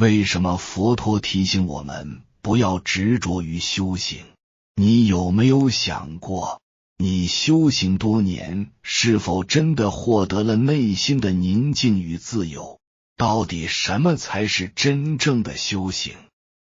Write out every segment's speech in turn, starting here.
为什么佛陀提醒我们不要执着于修行？你有没有想过，你修行多年，是否真的获得了内心的宁静与自由？到底什么才是真正的修行？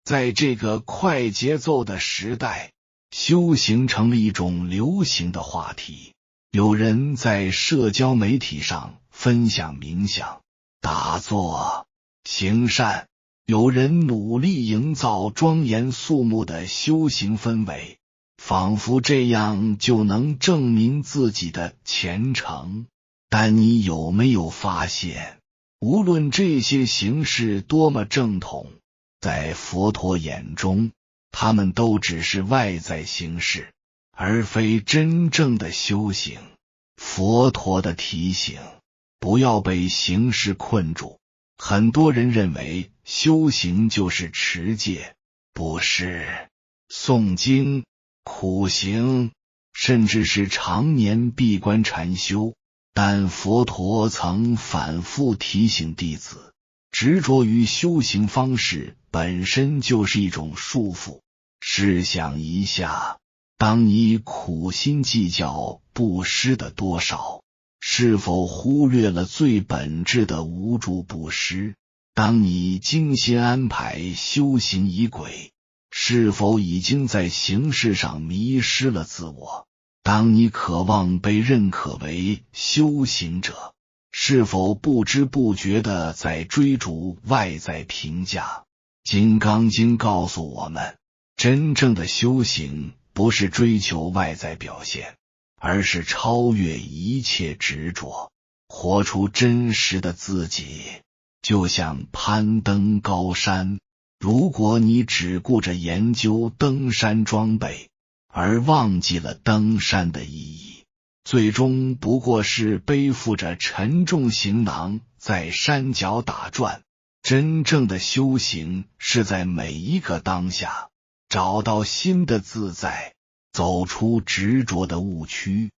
在这个快节奏的时代，修行成了一种流行的话题。有人在社交媒体上分享冥想、打坐、行善，有人努力营造庄严肃穆的修行氛围，仿佛这样就能证明自己的虔诚。但你有没有发现，无论这些形式多么正统，在佛陀眼中，他们都只是外在形式，而非真正的修行。佛陀的提醒，不要被形式困住。很多人认为修行就是持戒、布施、诵经、苦行，甚至是常年闭关禅修。但佛陀曾反复提醒弟子，执着于修行方式本身就是一种束缚。试想一下，当你苦心计较布施的多少，是否忽略了最本质的无助布施？当你精心安排修行仪轨，是否已经在形式上迷失了自我？当你渴望被认可为修行者，是否不知不觉地在追逐外在评价？金刚经告诉我们，真正的修行不是追求外在表现，而是超越一切执着，活出真实的自己。就像攀登高山，如果你只顾着研究登山装备，而忘记了登山的意义，最终不过是背负着沉重行囊在山脚打转。真正的修行是在每一个当下找到新的自在，走出执着的误区。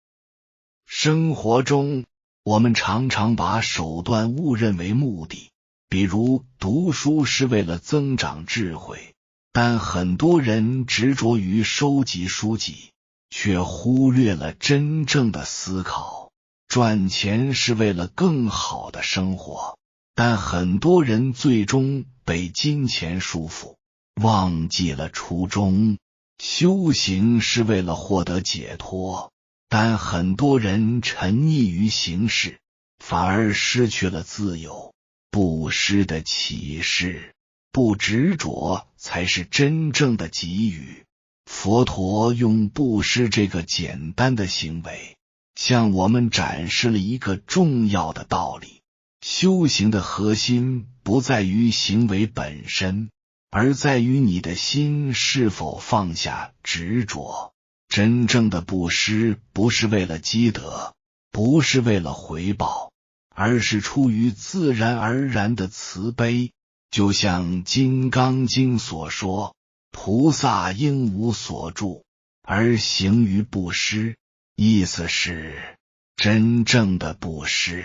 生活中，我们常常把手段误认为目的，比如读书是为了增长智慧，但很多人执着于收集书籍，却忽略了真正的思考。赚钱是为了更好的生活，但很多人最终被金钱束缚，忘记了初衷。修行是为了获得解脱，但很多人沉溺于形式，反而失去了自由。布施的启示，不执着才是真正的给予。佛陀用布施这个简单的行为，向我们展示了一个重要的道理：修行的核心不在于行为本身，而在于你的心是否放下执着。真正的布施不是为了积德，不是为了回报，而是出于自然而然的慈悲。就像《金刚经》所说，菩萨应无所住，而行于布施。意思是，真正的布施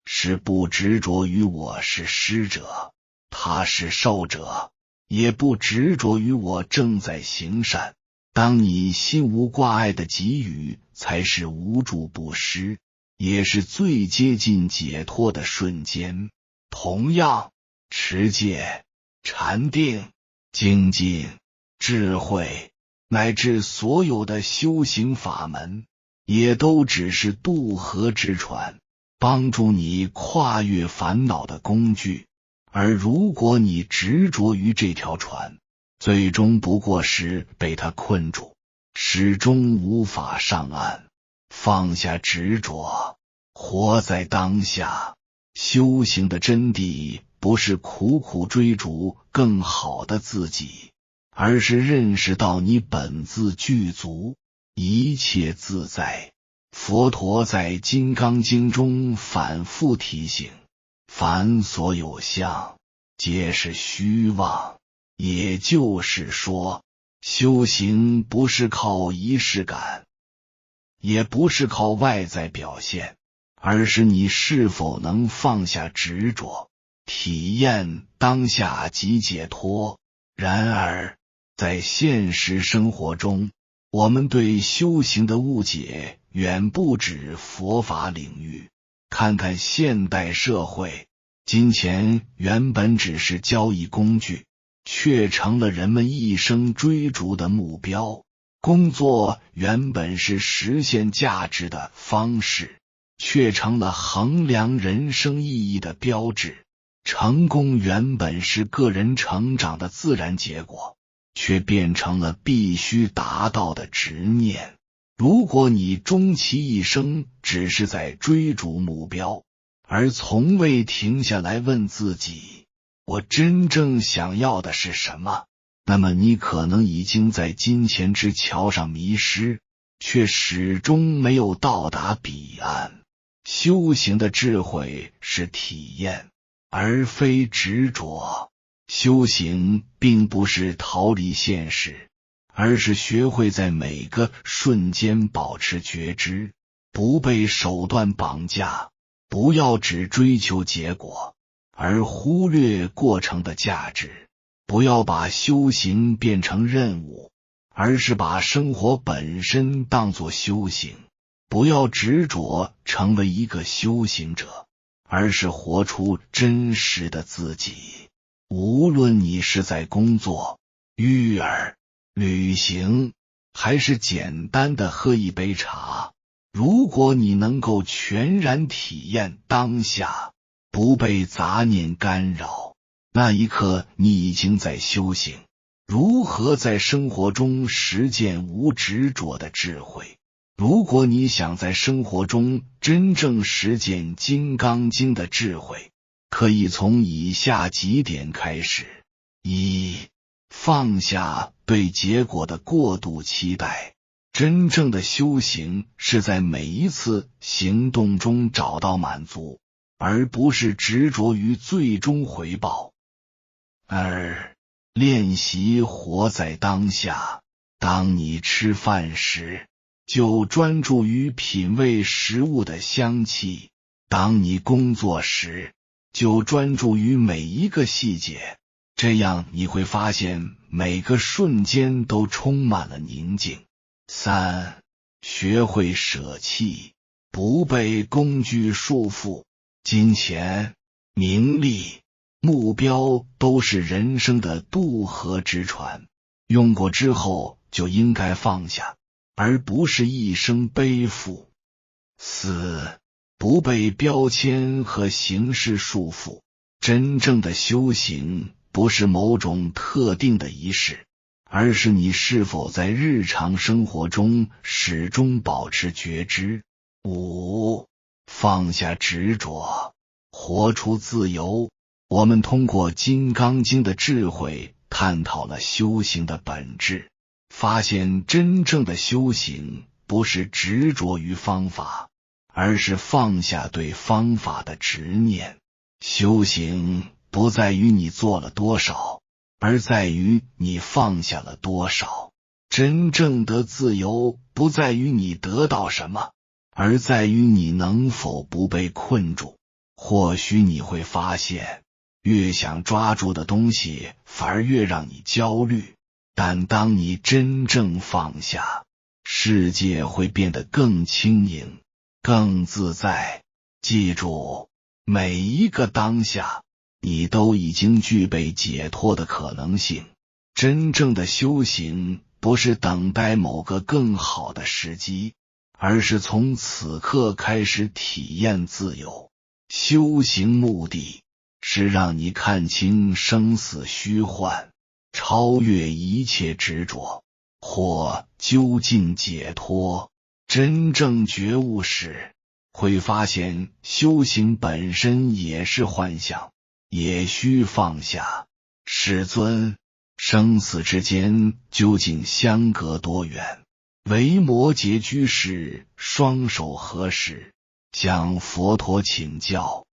是不执着于我是施者，他是受者，也不执着于我正在行善。当你心无挂碍的给予，才是无住布施，也是最接近解脱的瞬间。同样，持戒、禅定、精进、智慧，乃至所有的修行法门，也都只是渡河之船，帮助你跨越烦恼的工具。而如果你执着于这条船，最终不过是被它困住，始终无法上岸。放下执着，活在当下。修行的真谛不是苦苦追逐更好的自己，而是认识到你本自具足，一切自在。佛陀在《金刚经》中反复提醒，凡所有相，皆是虚妄。也就是说，修行不是靠仪式感，也不是靠外在表现，而是你是否能放下执着，体验当下即解脱。然而，在现实生活中，我们对修行的误解远不止佛法领域。看看现代社会，金钱原本只是交易工具，却成了人们一生追逐的目标。工作原本是实现价值的方式，却成了衡量人生意义的标志。成功原本是个人成长的自然结果，却变成了必须达到的执念。如果你终其一生只是在追逐目标，而从未停下来问自己，我真正想要的是什么，那么你可能已经在金钱之桥上迷失，却始终没有到达彼岸。修行的智慧是体验，而非执着。修行并不是逃离现实，而是学会在每个瞬间保持觉知，不被手段绑架。不要只追求结果，而忽略过程的价值。不要把修行变成任务，而是把生活本身当作修行。不要执着成为一个修行者，而是活出真实的自己。无论你是在工作、育儿、旅行，还是简单的喝一杯茶，如果你能够全然体验当下，不被杂念干扰，那一刻你已经在修行。如何在生活中实践无执着的智慧？如果你想在生活中真正实践《金刚经》的智慧，可以从以下几点开始。一、放下对结果的过度期待。真正的修行是在每一次行动中找到满足，而不是执着于最终回报。二、练习活在当下。当你吃饭时，就专注于品味食物的香气；当你工作时，就专注于每一个细节。这样你会发现每个瞬间都充满了宁静。三、学会舍弃，不被工具束缚。金钱、名利、目标都是人生的渡河之船，用过之后就应该放下，而不是一生背负。四、不被标签和形式束缚。真正的修行不是某种特定的仪式，而是你是否在日常生活中始终保持觉知。五、放下执着，活出自由。我们通过《金刚经》的智慧探讨了修行的本质，发现真正的修行不是执着于方法，而是放下对方法的执念。修行不在于你做了多少，而在于你放下了多少。真正的自由不在于你得到什么，而在于你能否不被困住。或许你会发现，越想抓住的东西反而越让你焦虑，但当你真正放下，世界会变得更轻盈，更自在。记住，每一个当下，你都已经具备解脱的可能性。真正的修行不是等待某个更好的时机，而是从此刻开始体验自由。修行目的是让你看清生死虚幻，超越一切执着，或究竟解脱。真正觉悟时，会发现修行本身也是幻象，也需放下。世尊，生死之间究竟相隔多远？维摩诘居士双手合十，向佛陀请教。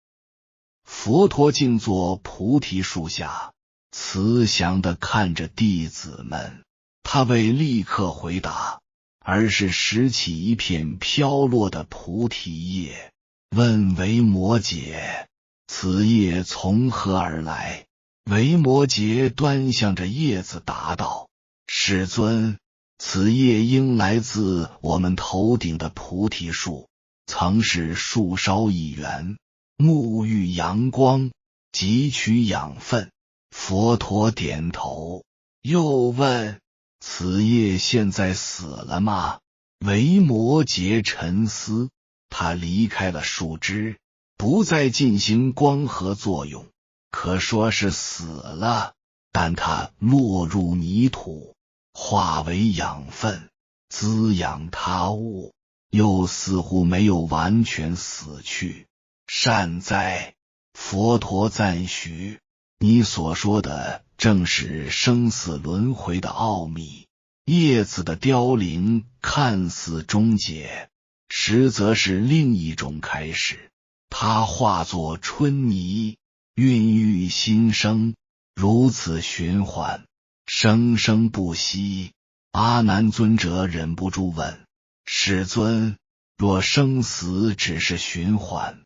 佛陀静坐菩提树下，慈祥地看着弟子们。他未立刻回答，而是拾起一片飘落的菩提叶，问维摩诘：此叶从何而来？维摩诘端向着叶子答道：世尊，此叶应来自我们头顶的菩提树，曾是树梢一员，沐浴阳光，汲取养分。佛陀点头，又问：此叶现在死了吗？维摩诘沉思，他离开了树枝，不再进行光合作用，可说是死了，但它落入泥土，化为养分，滋养他物，又似乎没有完全死去。善哉！佛陀赞许，你所说的正是生死轮回的奥秘。叶子的凋零看似终结，实则是另一种开始。它化作春泥，孕育新生，如此循环，生生不息。阿难尊者忍不住问：世尊，若生死只是循环，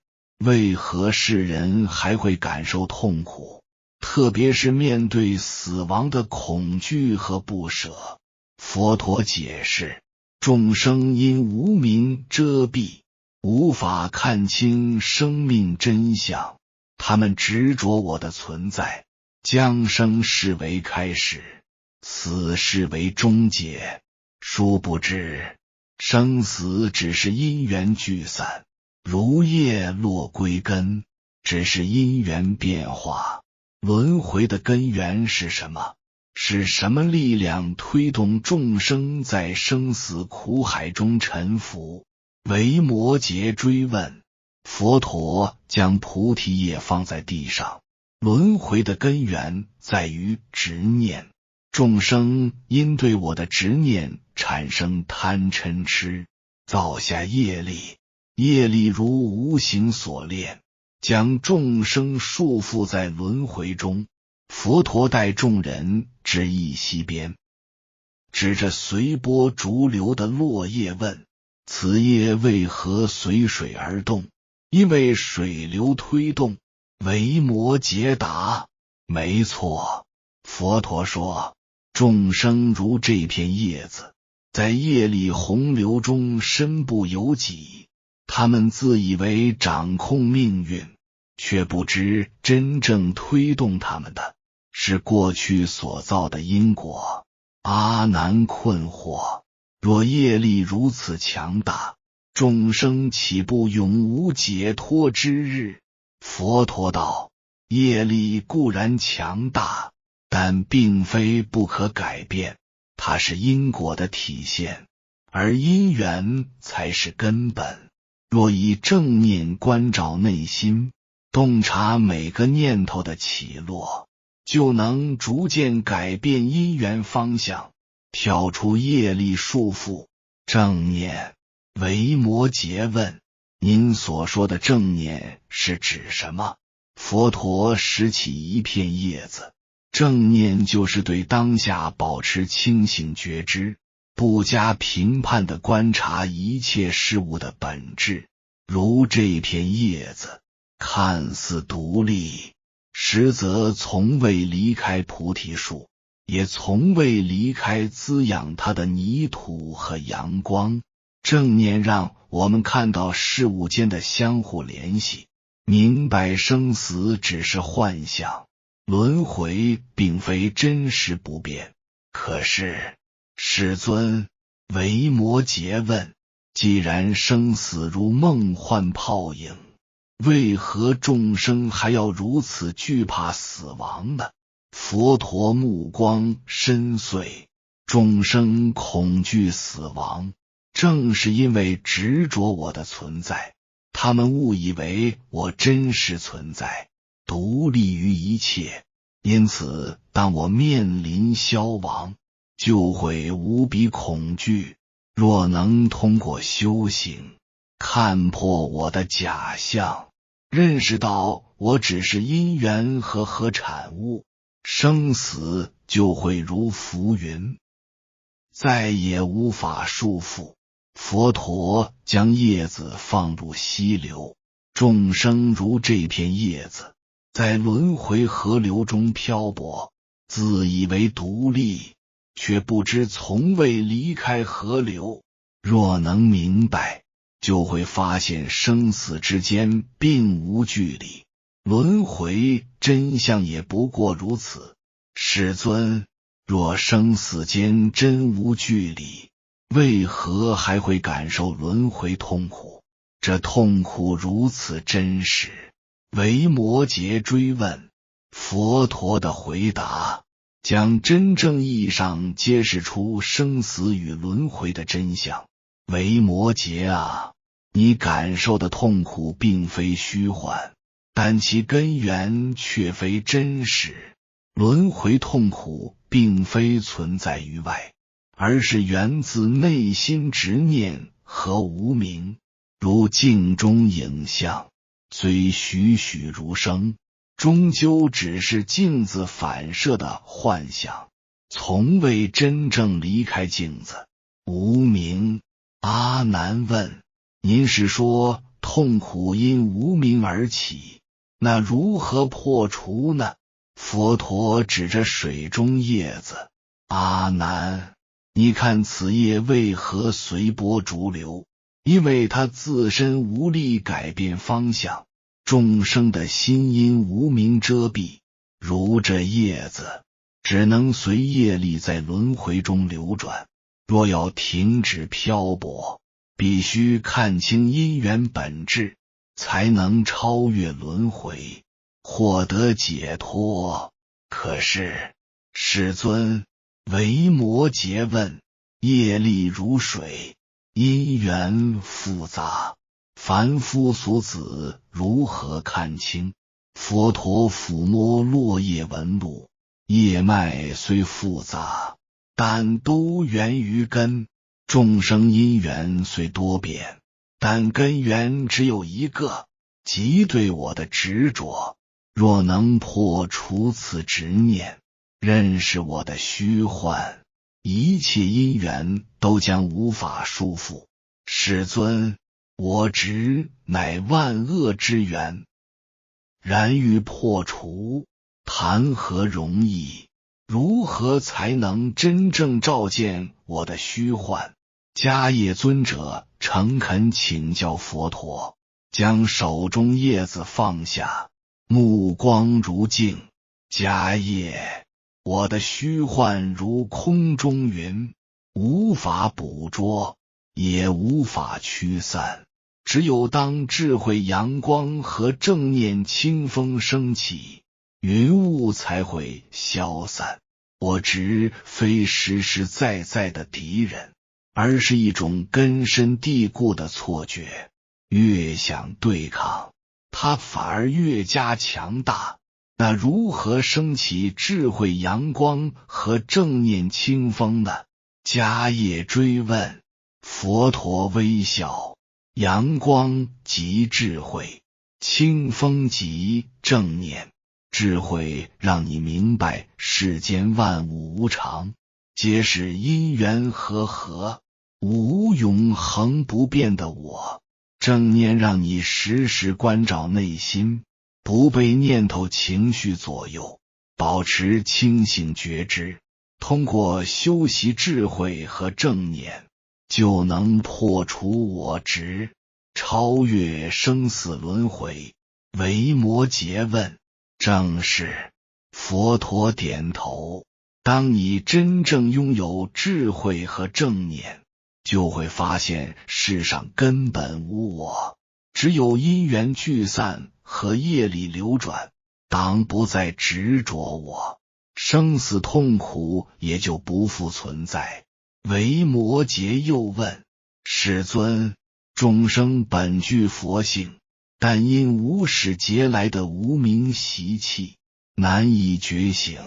为何世人还会感受痛苦，特别是面对死亡的恐惧和不舍？佛陀解释：众生因无明遮蔽，无法看清生命真相，他们执着我的存在，将生视为开始，死视为终结。殊不知，生死只是因缘聚散，如叶落归根，只是因缘变化。轮回的根源是什么？是什么力量推动众生在生死苦海中沉浮？维摩诘追问。佛陀将菩提叶放在地上。轮回的根源在于执念，众生因对我的执念产生贪嗔痴，造下业力，业力如无形锁链，将众生束缚在轮回中。佛陀带众人至一溪边，指着随波逐流的落叶问：此叶为何随水而动？因为水流推动。维摩诘答：没错。佛陀说，众生如这片叶子，在业力洪流中身不由己，他们自以为掌控命运，却不知真正推动他们的是过去所造的因果。阿难困惑，若业力如此强大，众生岂不永无解脱之日？佛陀道：业力固然强大，但并非不可改变，它是因果的体现，而因缘才是根本。若以正念关照内心，洞察每个念头的起落，就能逐渐改变因缘方向，跳出业力束缚。正念。维摩诘问：您所说的正念是指什么？佛陀拾起一片叶子，正念就是对当下保持清醒觉知，不加评判地观察一切事物的本质。如这片叶子，看似独立，实则从未离开菩提树，也从未离开滋养它的泥土和阳光。正念让我们看到事物间的相互联系，明白生死只是幻象，轮回并非真实不变。可是，世尊，维摩诘问，既然生死如梦幻泡影，为何众生还要如此惧怕死亡呢？佛陀目光深邃，众生恐惧死亡，正是因为执着我的存在，他们误以为我真实存在，独立于一切，因此当我面临消亡，就会无比恐惧。若能通过修行，看破我的假象，认识到我只是因缘和产物，生死就会如浮云，再也无法束缚。佛陀将叶子放入溪流，众生如这片叶子，在轮回河流中漂泊，自以为独立，却不知从未离开河流。若能明白，就会发现生死之间并无距离，轮回真相也不过如此。世尊，若生死间真无距离，为何还会感受轮回痛苦？这痛苦如此真实。维摩诘追问。佛陀的回答将真正意义上揭示出生死与轮回的真相。维摩诘啊，你感受的痛苦并非虚幻，但其根源却非真实。轮回痛苦并非存在于外，而是源自内心执念和无明。如镜中影像，虽栩栩如生，终究只是镜子反射的幻想，从未真正离开镜子。无明。阿难问，您是说痛苦因无明而起，那如何破除呢？佛陀指着水中叶子。阿难，你看此叶为何随波逐流？因为它自身无力改变方向，众生的心因无明遮蔽，如这叶子只能随业力在轮回中流转。若要停止漂泊，必须看清因缘本质，才能超越轮回，获得解脱。可是，世尊，维摩诘问，业力如水，因缘复杂，凡夫俗子如何看清？佛陀抚摸落叶纹路，叶脉虽复杂，但都源于根。众生因缘虽多变，但根源只有一个，即对我的执着。若能破除此执念，认识我的虚幻，一切因缘都将无法束缚。世尊，我执乃万恶之源，然欲破除，谈何容易？如何才能真正照见我的虚幻？迦叶尊者诚恳请教佛陀，将手中叶子放下，目光如镜。迦叶，我的虚幻如空中云，无法捕捉，也无法驱散。只有当智慧阳光和正念清风升起，云雾才会消散。我执非实实在在的敌人，而是一种根深蒂固的错觉。越想对抗，它反而越加强大。那如何升起智慧阳光和正念清风呢？迦叶追问。佛陀微笑，阳光即智慧，清风即正念。智慧让你明白世间万物无常，皆是因缘和合，无永恒不变的我。正念让你时时关照内心，不被念头情绪左右，保持清醒觉知。通过修习智慧和正念，就能破除我执，超越生死轮回。维摩诘问。正是。佛陀点头。当你真正拥有智慧和正念，就会发现世上根本无我，只有因缘聚散和业力流转。当不再执着我，生死痛苦也就不复存在。维摩诘又问。世尊，众生本具佛性，但因无始劫来的无明习气，难以觉醒。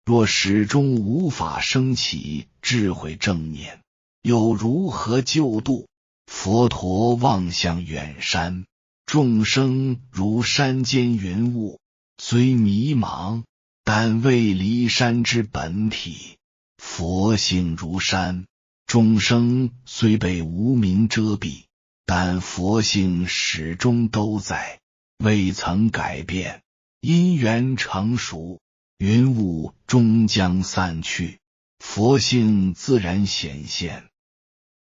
若始终无法升起智慧正念，又如何救度？佛陀望向远山，众生如山间云雾，虽迷茫，但未离山之本体。佛性如山，众生虽被无明遮蔽，但佛性始终都在。未曾改变，因缘成熟，云雾终将散去，佛性自然显现。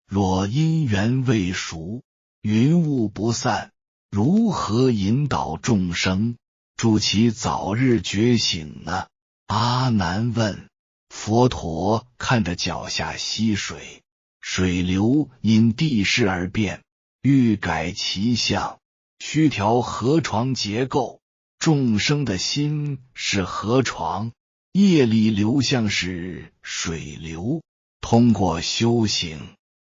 若因缘未熟，云雾不散，如何引导众生助其早日觉醒呢？阿难问。佛陀看着脚下溪水，水流因地势而变，欲改其相，须调河床结构。众生的心是河床，业力流向是水流，通过修行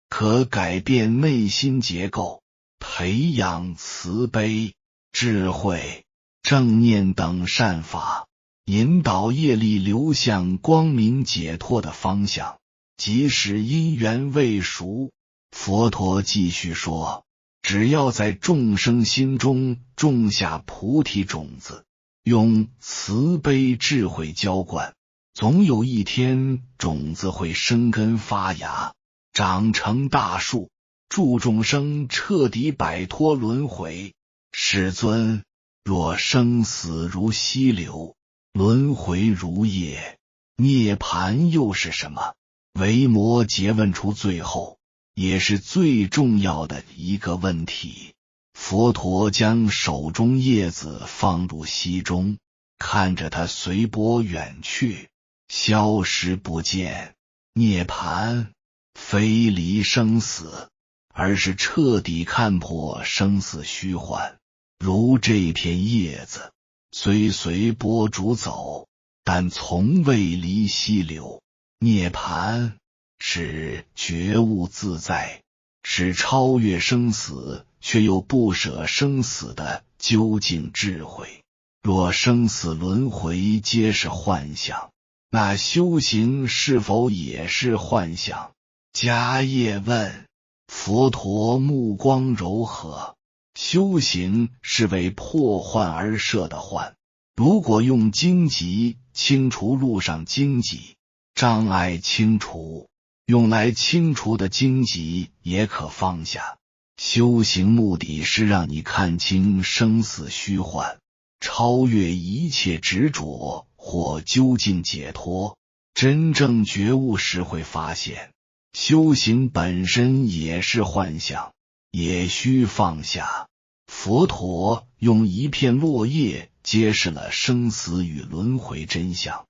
可改变内心结构，培养慈悲、智慧、正念等善法，引导业力流向光明解脱的方向。即使因缘未熟，佛陀继续说，只要在众生心中种下菩提种子，用慈悲智慧浇灌，总有一天种子会生根发芽，长成大树，助众生彻底摆脱轮回。世尊，若生死如溪流，轮回如业，涅槃又是什么？维摩诘问出最后也是最重要的一个问题。佛陀将手中叶子放入溪中，看着它随波远去，消失不见。涅槃非离生死，而是彻底看破生死虚幻。如这片叶子，虽随波逐走，但从未离溪流。涅槃是觉悟自在，是超越生死却又不舍生死的究竟智慧。若生死轮回皆是幻象，那修行是否也是幻象？迦叶问。佛陀目光柔和，修行是为破幻而设的幻，如果用荆棘清除路上荆棘，障碍清除，用来清除的荆棘也可放下。修行目的是让你看清生死虚幻，超越一切执着，或究竟解脱。真正觉悟时会发现，修行本身也是幻象，也需放下。佛陀用一片落叶揭示了生死与轮回真相。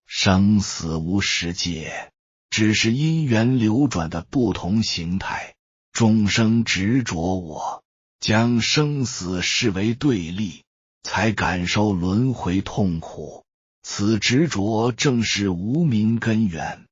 生死无实界，只是因缘流转的不同形态。众生执着我，将生死视为对立，才感受轮回痛苦。此执着正是无明根源。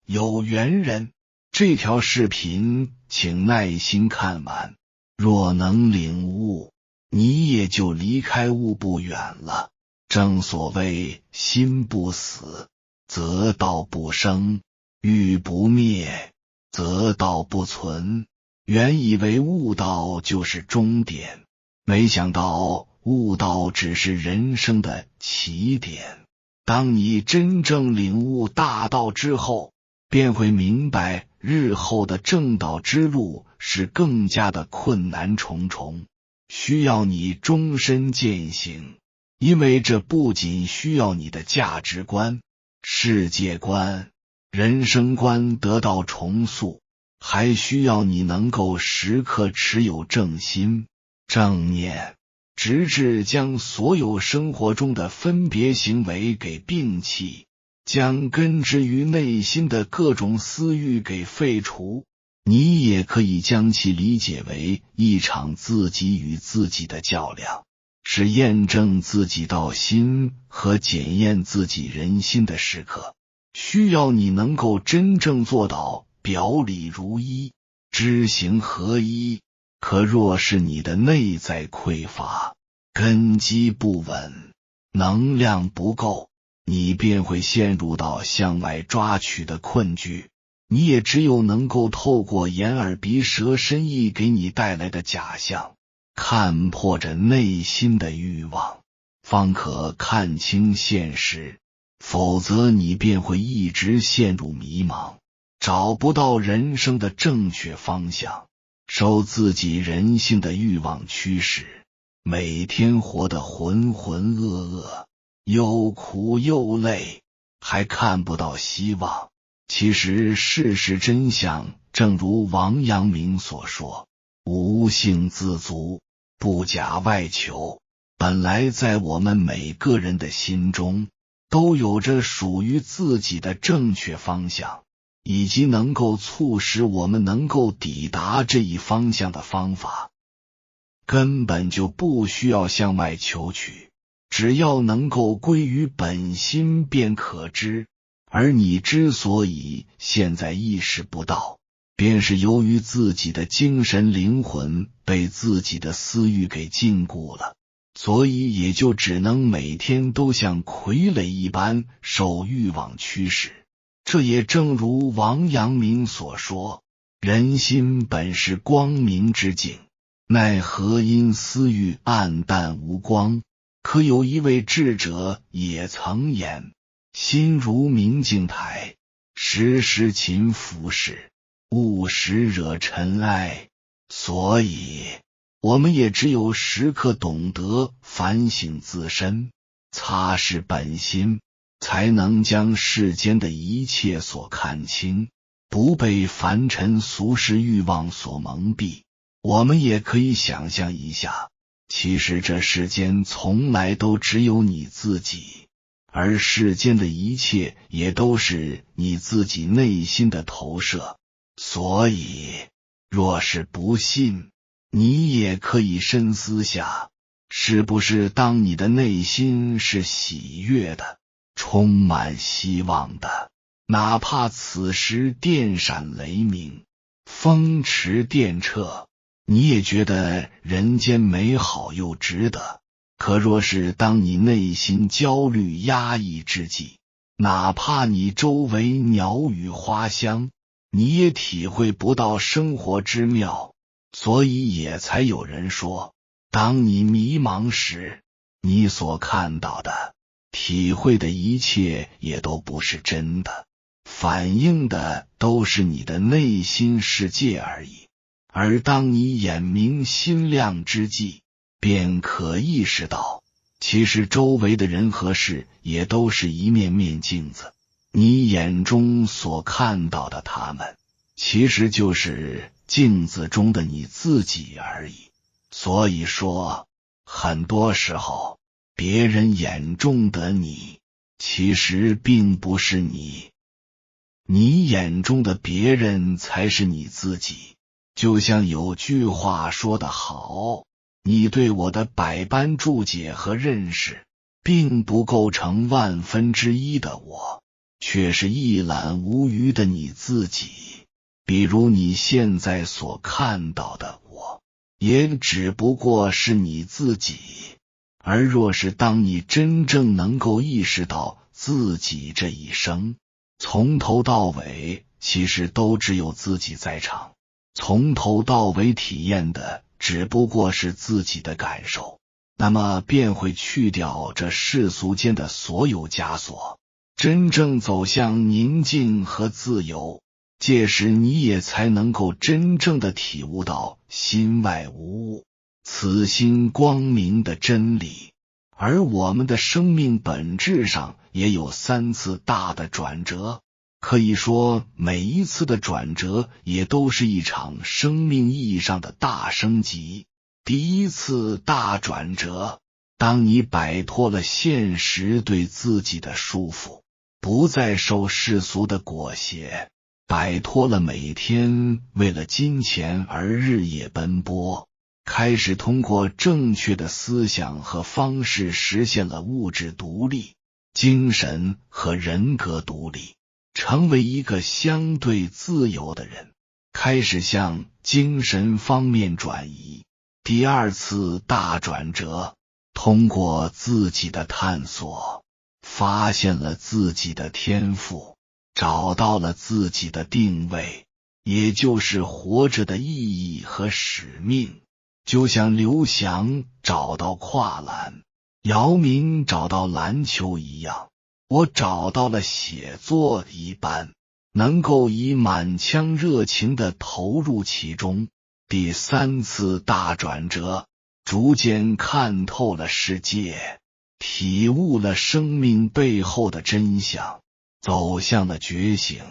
有缘人，这条视频请耐心看完，若能领悟，你也就离开悟不远了。正所谓心不死，则道不生；欲不灭，则道不存。原以为悟道就是终点，没想到悟道只是人生的起点。当你真正领悟大道之后，便会明白日后的正道之路是更加的困难重重，需要你终身践行。因为这不仅需要你的价值观、世界观、人生观得到重塑，还需要你能够时刻持有正心、正念，直至将所有生活中的分别行为给摒弃，将根植于内心的各种私欲给废除。你也可以将其理解为一场自己与自己的较量，是验证自己道心和检验自己人心的时刻，需要你能够真正做到表里如一，知行合一。可若是你的内在匮乏，根基不稳，能量不够，你便会陷入到向外抓取的困局。你也只有能够透过眼耳鼻舌身意给你带来的假象，看破着内心的欲望，方可看清现实，否则你便会一直陷入迷茫，找不到人生的正确方向，受自己人性的欲望驱使。每天活得浑浑噩噩，又苦又累，还看不到希望。其实事实真相正如王阳明所说，无性自足，不假外求。本来在我们每个人的心中都有着属于自己的正确方向，以及能够促使我们能够抵达这一方向的方法，根本就不需要向外求取，只要能够归于本心便可知。而你之所以现在意识不到，便是由于自己的精神灵魂被自己的私欲给禁锢了，所以也就只能每天都像傀儡一般受欲望驱使。这也正如王阳明所说，人心本是光明之境，奈何因私欲暗淡无光。可有一位智者也曾言，心如明镜台，时时勤拂拭，勿使惹尘埃。所以我们也只有时刻懂得反省自身，擦拭本心，才能将世间的一切所看清，不被凡尘俗世欲望所蒙蔽。我们也可以想象一下，其实这世间从来都只有你自己，而世间的一切也都是你自己内心的投射。所以若是不信，你也可以深思下，是不是当你的内心是喜悦的，充满希望的，哪怕此时电闪雷鸣，风驰电掣，你也觉得人间美好又值得。可若是当你内心焦虑压抑之际，哪怕你周围鸟语花香，你也体会不到生活之妙。所以也才有人说，当你迷茫时，你所看到的、体会的一切也都不是真的，反映的都是你的内心世界而已。而当你眼明心亮之际，便可意识到，其实周围的人和事也都是一面面镜子，你眼中所看到的他们，其实就是镜子中的你自己而已。所以说，很多时候别人眼中的你，其实并不是你，你眼中的别人才是你自己。就像有句话说得好，你对我的百般注解和认识，并不构成1/1000的我，却是一览无余的你自己。比如你现在所看到的我，也只不过是你自己。而若是当你真正能够意识到自己这一生，从头到尾其实都只有自己在场，从头到尾体验的只不过是自己的感受，那么便会去掉这世俗间的所有枷锁，真正走向宁静和自由。届时你也才能够真正的体悟到心外无物，此心光明的真理。而我们的生命本质上也有3次大的转折，可以说每一次的转折也都是一场生命意义上的大升级。第一次大转折，当你摆脱了现实对自己的束缚，不再受世俗的裹挟，摆脱了每天为了金钱而日夜奔波，开始通过正确的思想和方式实现了物质独立、精神和人格独立，成为一个相对自由的人，开始向精神方面转移。第二次大转折，通过自己的探索，发现了自己的天赋，找到了自己的定位，也就是活着的意义和使命。就像刘翔找到跨栏，姚明找到篮球一样，我找到了写作一般，能够以满腔热情地投入其中。第3次大转折，逐渐看透了世界，体悟了生命背后的真相，走向了觉醒、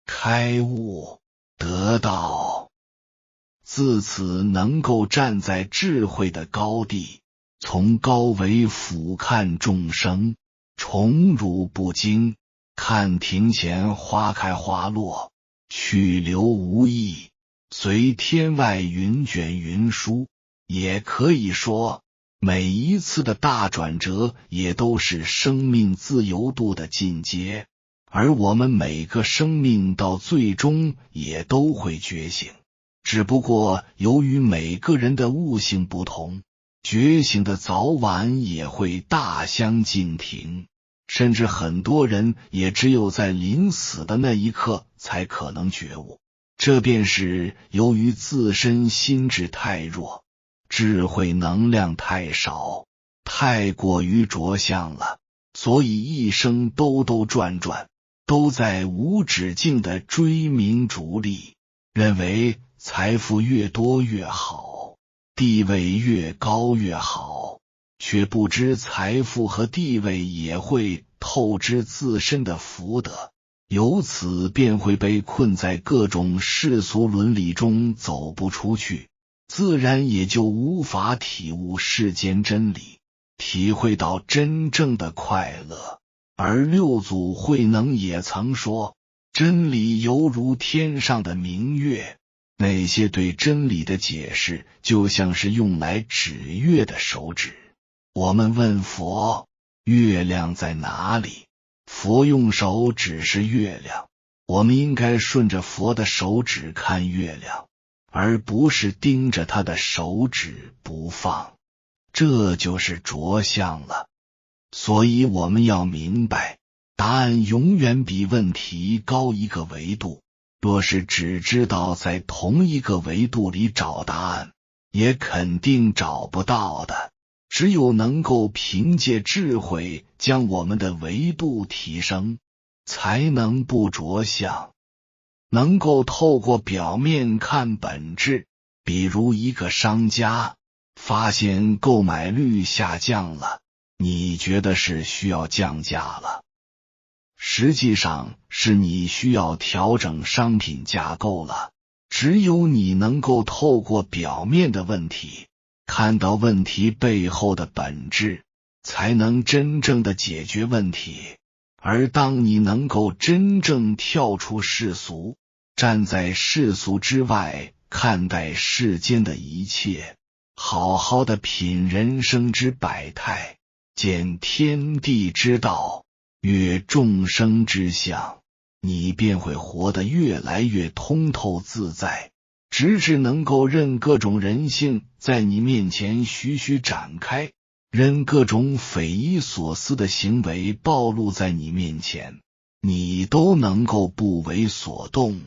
开悟、得道。自此能够站在智慧的高地，从高维俯瞰众生，宠辱不惊，看庭前花开花落，去留无意，随天外云卷云舒。也可以说，每一次的大转折也都是生命自由度的进阶，而我们每个生命到最终也都会觉醒，只不过由于每个人的悟性不同，觉醒的早晚也会大相径庭，甚至很多人也只有在临死的那一刻才可能觉悟，这便是由于自身心智太弱，智慧能量太少，太过于着相了，所以一生兜兜转转，都在无止境的追名逐利，认为财富越多越好，地位越高越好，却不知财富和地位也会透支自身的福德，由此便会被困在各种世俗伦理中走不出去，自然也就无法体悟世间真理，体会到真正的快乐。而六祖慧能也曾说，真理犹如天上的明月，那些对真理的解释就像是用来指月的手指。我们问佛，月亮在哪里？佛用手指是月亮，我们应该顺着佛的手指看月亮，而不是盯着他的手指不放，这就是着相了。所以我们要明白，答案永远比问题高一个维度，若是只知道在同一个维度里找答案，也肯定找不到的。只有能够凭借智慧将我们的维度提升，才能不着相，能够透过表面看本质。比如一个商家发现购买率下降了，你觉得是需要降价了，实际上是你需要调整商品架构了。只有你能够透过表面的问题，看到问题背后的本质，才能真正的解决问题。而当你能够真正跳出世俗，站在世俗之外，看待世间的一切，好好的品人生之百态，见天地之道，阅众生之相，你便会活得越来越通透自在，直至能够任各种人性在你面前徐徐展开，任各种匪夷所思的行为暴露在你面前，你都能够不为所动，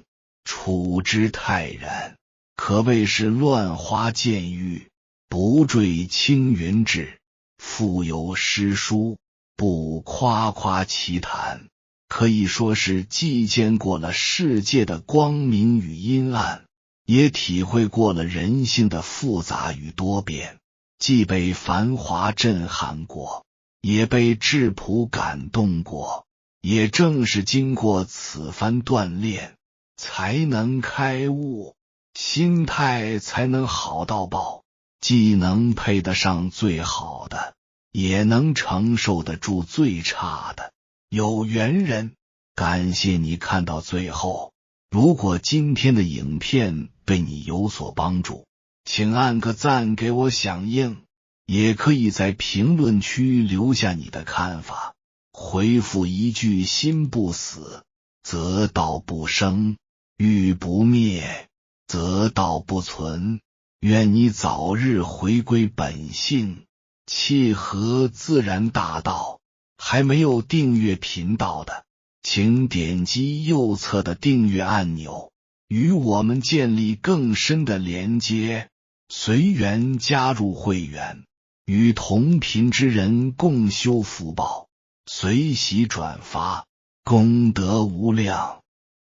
处之泰然，可谓是乱花渐欲，不坠青云志，腹有诗书，不夸夸其谈。可以说是既见过了世界的光明与阴暗，也体会过了人性的复杂与多变，既被繁华震撼过，也被质朴感动过。也正是经过此番锻炼，才能开悟，心态才能好到爆，既能配得上最好的，也能承受得住最差的。有缘人，感谢你看到最后。如果今天的影片对你有所帮助，请按个赞给我响应，也可以在评论区留下你的看法，回复一句心不死，则道不生；欲不灭，则道不存。愿你早日回归本性，契合自然大道。还没有订阅频道的，请点击右侧的订阅按钮，与我们建立更深的连接，随缘加入会员，与同频之人共修福报，随喜转发，功德无量。